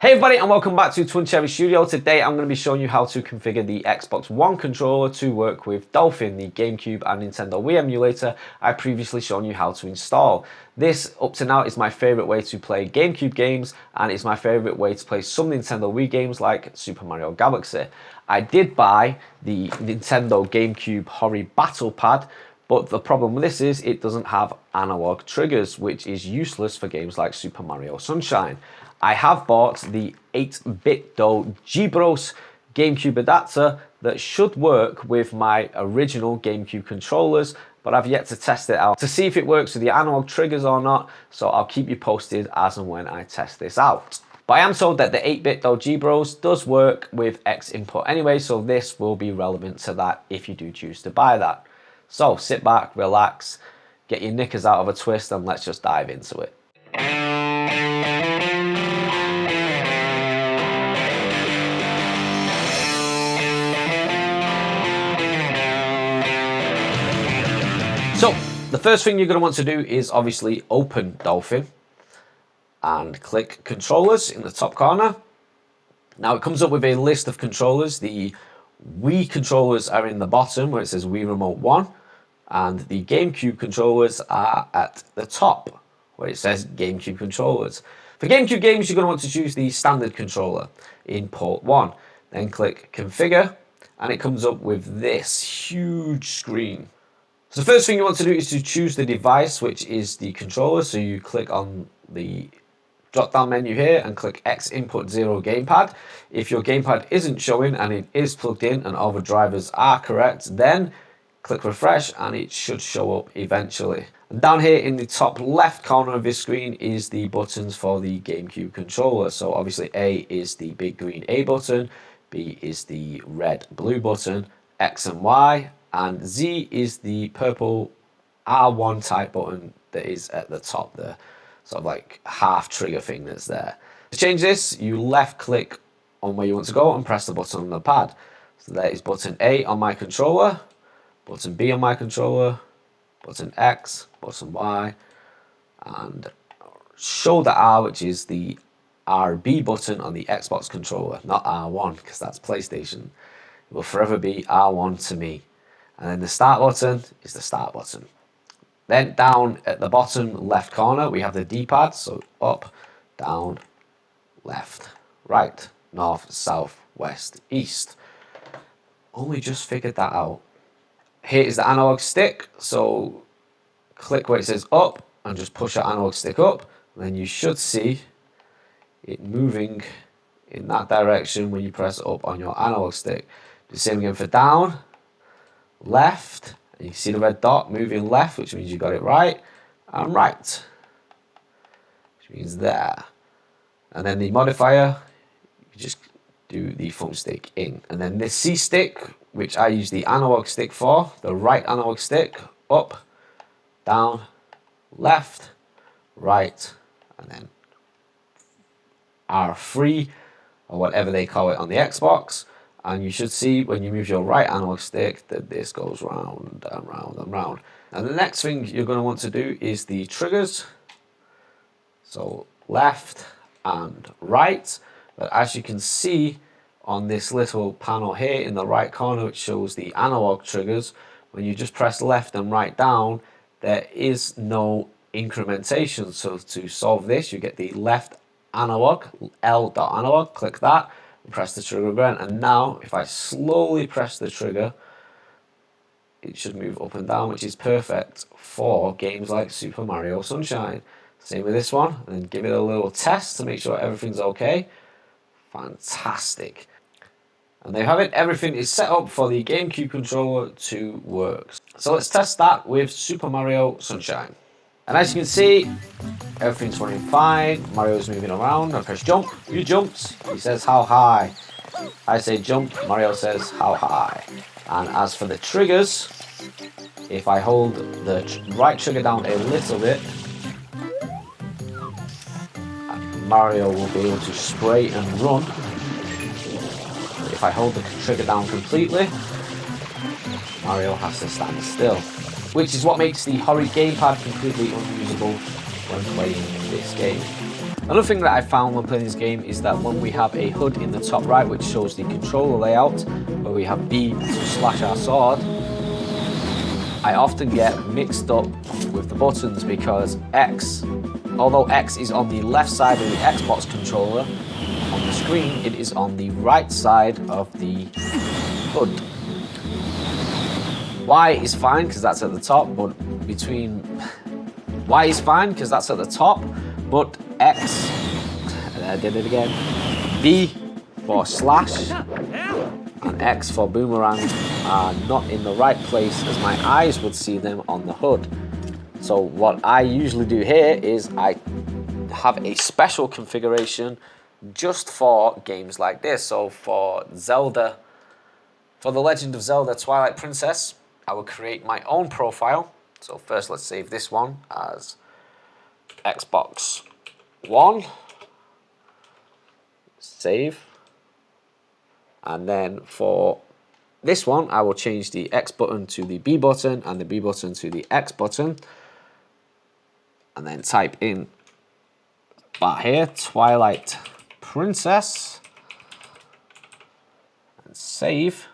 Hey everybody and welcome back to Twin Cherry Studio. Today I'm going to be showing you how to configure the Xbox One controller to work with Dolphin, the Gamecube and Nintendo Wii emulator I previously shown you how to install. This up to now is my favourite way to play Gamecube games, and it's my favourite way to play some Nintendo Wii games like Super Mario Galaxy. I did buy the Nintendo Gamecube Hori Battle Pad, but the problem with this is it doesn't have analog triggers, which is useless for games like Super Mario Sunshine. I have bought the 8BitDo G-Bros GameCube adapter that should work with my original GameCube controllers, but I've yet to test it out to see if it works with the analog triggers or not, so I'll keep you posted as and when I test this out. But I am told that the 8BitDo G-Bros does work with X input anyway, so this will be relevant to that if you do choose to buy that. So sit back, relax, get your knickers out of a twist, and let's just dive into it. So the first thing you're going to want to do is obviously open Dolphin and click controllers in the top corner. Now it comes up with a list of controllers. The Wii controllers are in the bottom where it says Wii Remote 1, and the GameCube controllers are at the top where it says GameCube controllers. For GameCube games, you're going to want to choose the standard controller in port 1. Then click configure and it comes up with this huge screen. So the first thing you want to do is to choose the device, which is the controller. So you click on the drop-down menu here and click X Input 0 Gamepad. If your gamepad isn't showing and it is plugged in and all the drivers are correct, then click refresh and it should show up eventually. And down here in the top left corner of this screen is the buttons for the GameCube controller. So obviously A is the big green A button, B is the red blue button, X and Y, and Z is the purple R1 type button that is at the top there. Sort of like half trigger thing that's there. To change this, you left click on where you want to go and press the button on the pad. So there is button A on my controller, button B on my controller, button X, button Y, and shoulder R, which is the RB button on the Xbox controller, not R1 because that's PlayStation. It will forever be R1 to me. And then the start button is the start button. Then down at the bottom left corner, we have the D-pad. So up, down, left, right, north, south, west, east. Only just figured that out. Here is the analog stick. So click where it says up and just push that analog stick up. And then you should see it moving in that direction when you press up on your analog stick. Do the same again for down, left, and you see the red dot moving left, which means you got it right, and right, which means there. And then the modifier, you just do the thumbstick in. And then this C stick, which I use the analog stick for, the right analog stick, up, down, left, right, and then R3, or whatever they call it on the Xbox. And you should see when you move your right analog stick that this goes round and round and round. And the next thing you're going to want to do is the triggers. So left and right. But as you can see on this little panel here in the right corner, it shows the analog triggers. When you just press left and right down, there is no incrementation. So to solve this, you get the left analog, L.analog, click that. Press the trigger again, and now if I slowly press the trigger, it should move up and down, which is perfect for games like Super Mario Sunshine. Same with this one, and then give it a little test to make sure everything's okay. Fantastic. And there you have it, everything is set up for the GameCube controller to work. So let's test that with Super Mario Sunshine. And as you can see, everything's running fine. Mario's moving around. I press jump. He jumps. He says how high. I say jump. Mario says how high. And as for the triggers, if I hold the right trigger down a little bit, Mario will be able to spray and run. If I hold the trigger down completely, Mario has to stand still, which is what makes the Hori gamepad completely unusable when playing this game. Another thing that I found when playing this game is that when we have a HUD in the top right, which shows the controller layout, where we have B to slash our sword, I often get mixed up with the buttons because X, although X is on the left side of the Xbox controller, on the screen it is on the right side of the HUD. Y is fine because that's at the top, but Y is fine because that's at the top, but X, and I did it again, B for slash and X for boomerang are not in the right place as my eyes would see them on the HUD. So what I usually do here is I have a special configuration just for games like this. So for Zelda, for The Legend of Zelda Twilight Princess, I will create my own profile. So first let's save this one as Xbox One, save. And then for this one, I will change the X button to the B button and the B button to the X button. And then type in here, Twilight Princess, and save.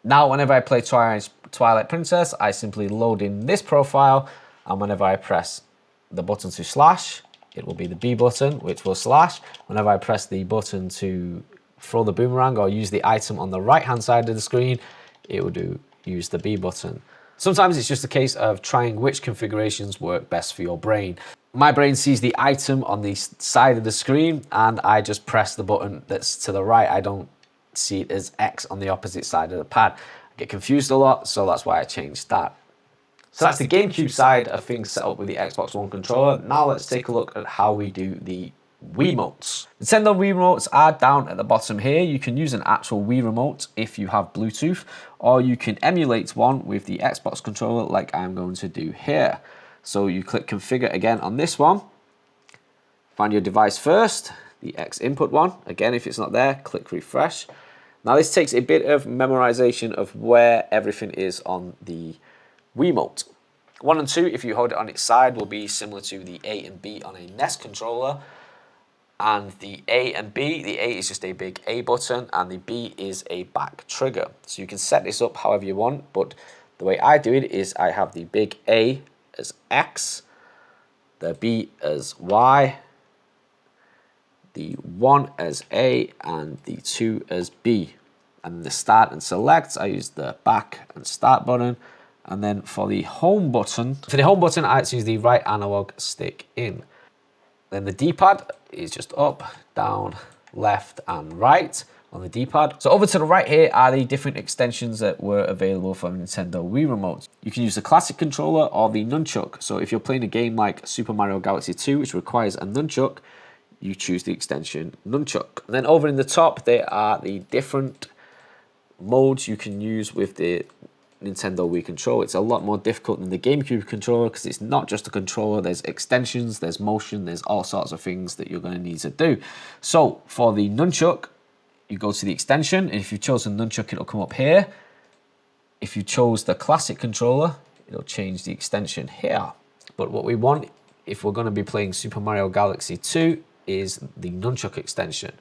Now, whenever I play Twilight Princess, I simply load in this profile, and whenever I press the button to slash, it will be the B button, which will slash. Whenever I press the button to throw the boomerang or use the item on the right-hand side of the screen, it will use the B button. Sometimes it's just a case of trying which configurations work best for your brain. My brain sees the item on the side of the screen and I just press the button that's to the right. I don't see it as X on the opposite side of the pad. I get confused a lot, so that's why I changed that. So that's the GameCube side of things set up with the Xbox One controller. Now let's take a look at how we do the Wiimotes. Nintendo Wii remotes are down at the bottom here. You can use an actual Wii remote if you have Bluetooth, or you can emulate one with the Xbox controller like I'm going to do here. So you click configure again on this one, find your device first, the X input one. Again, if it's not there, click refresh. Now this takes a bit of memorization of where everything is on the Wiimote. 1 and 2, if you hold it on its side, will be similar to the A and B on a NES controller. And the A and B, the A is just a big A button and the B is a back trigger. So you can set this up however you want, but the way I do it is I have the big A as X, the B as Y, the 1 as A, and the 2 as B. And the start and select, I use the back and start button. And then for the home button, I use the right analog stick in. Then the D-pad is just up, down, left, and right on the D-pad. So over to the right here are the different extensions that were available for Nintendo Wii remotes. You can use the classic controller or the nunchuck. So if you're playing a game like Super Mario Galaxy 2, which requires a nunchuck, you choose the extension nunchuck. And then over in the top, there are the different modes you can use with the Nintendo Wii controller. It's a lot more difficult than the GameCube controller because it's not just a controller, there's extensions, there's motion, there's all sorts of things that you're going to need to do. So for the nunchuck, you go to the extension, and if you've chosen nunchuck, it'll come up here. If you chose the classic controller, it'll change the extension here. But what we want, if we're going to be playing Super Mario Galaxy 2, is the nunchuck extension.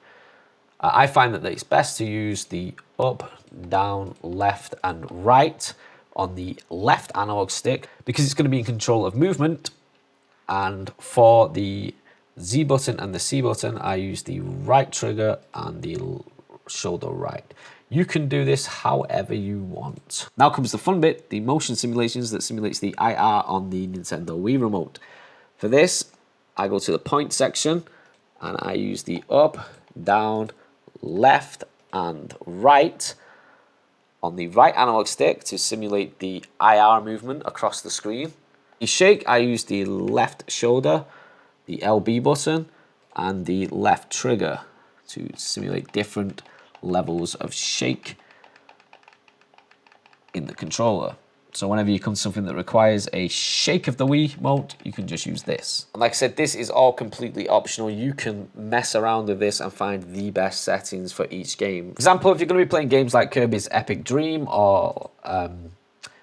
I find that it's best to use the up, down, left, and right on the left analog stick because it's going to be in control of movement. And for the Z button and the C button, I use the right trigger and the shoulder right. You can do this however you want. Now comes the fun bit, the motion simulations that simulates the IR on the Nintendo Wii remote. For this, I go to the point section and I use the up, down, left and right on the right analog stick to simulate the IR movement across the screen. The shake, I use the left shoulder, the LB button, and the left trigger to simulate different levels of shake in the controller. So whenever you come to something that requires a shake of the Wii remote, you can just use this. And like I said, this is all completely optional. You can mess around with this and find the best settings for each game. For example, if you're going to be playing games like Kirby's Epic Dream or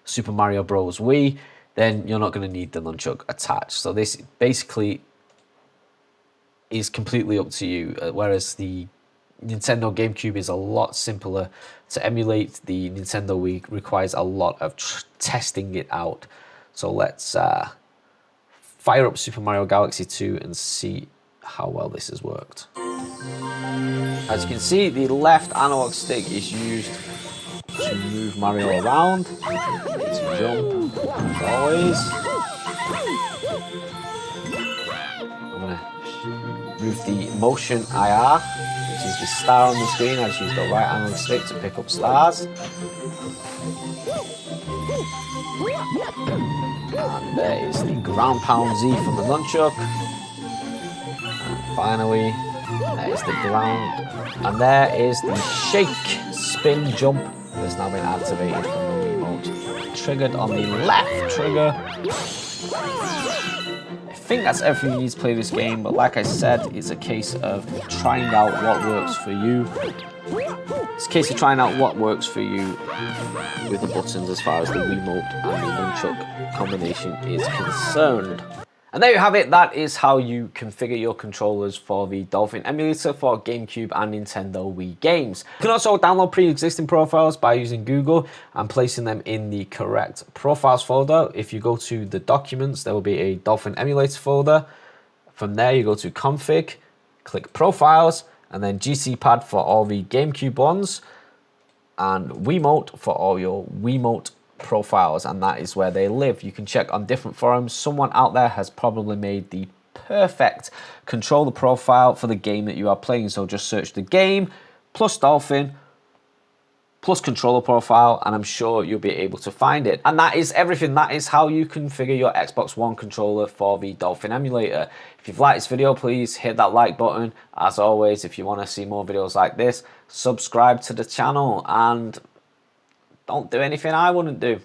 Super Mario Bros. Wii, then you're not going to need the nunchuck attached. So this basically is completely up to you, whereas the Nintendo GameCube is a lot simpler to emulate. The Nintendo Wii requires a lot of testing it out. So let's fire up Super Mario Galaxy 2 and see how well this has worked. As you can see, the left analog stick is used to move Mario around, to jump, as always. I'm going to move the motion IR, which is the star on the screen. I just use the right analog stick to pick up stars. And there is the ground pound Z from the nunchuck. And finally, there is the ground. And there is the shake, spin, jump that has now been activated from the Wiimote. Triggered on the left trigger. I think that's everything you need to play this game, but like I said, it's a case of trying out what works for you. It's a case of trying out what works for you with the buttons as far as the Wiimote and the nunchuck combination is concerned. And there you have it. That is how you configure your controllers for the Dolphin Emulator for GameCube and Nintendo Wii Games. You can also download pre-existing profiles by using Google and placing them in the correct profiles folder. If you go to the documents, there will be a Dolphin Emulator folder. From there, you go to Config, click Profiles, and then GCPad for all the GameCube ones, and Wiimote for all your Wiimote profiles, and that is where they live. You can check on different forums. Someone out there has probably made the perfect controller profile for the game that you are playing. So just search the game plus Dolphin plus controller profile, and I'm sure you'll be able to find it. And that is everything. That is how you configure your Xbox One controller for the Dolphin Emulator. If you've liked this video, please hit that like button. As always, if you want to see more videos like this, subscribe to the channel and don't do anything I wouldn't do.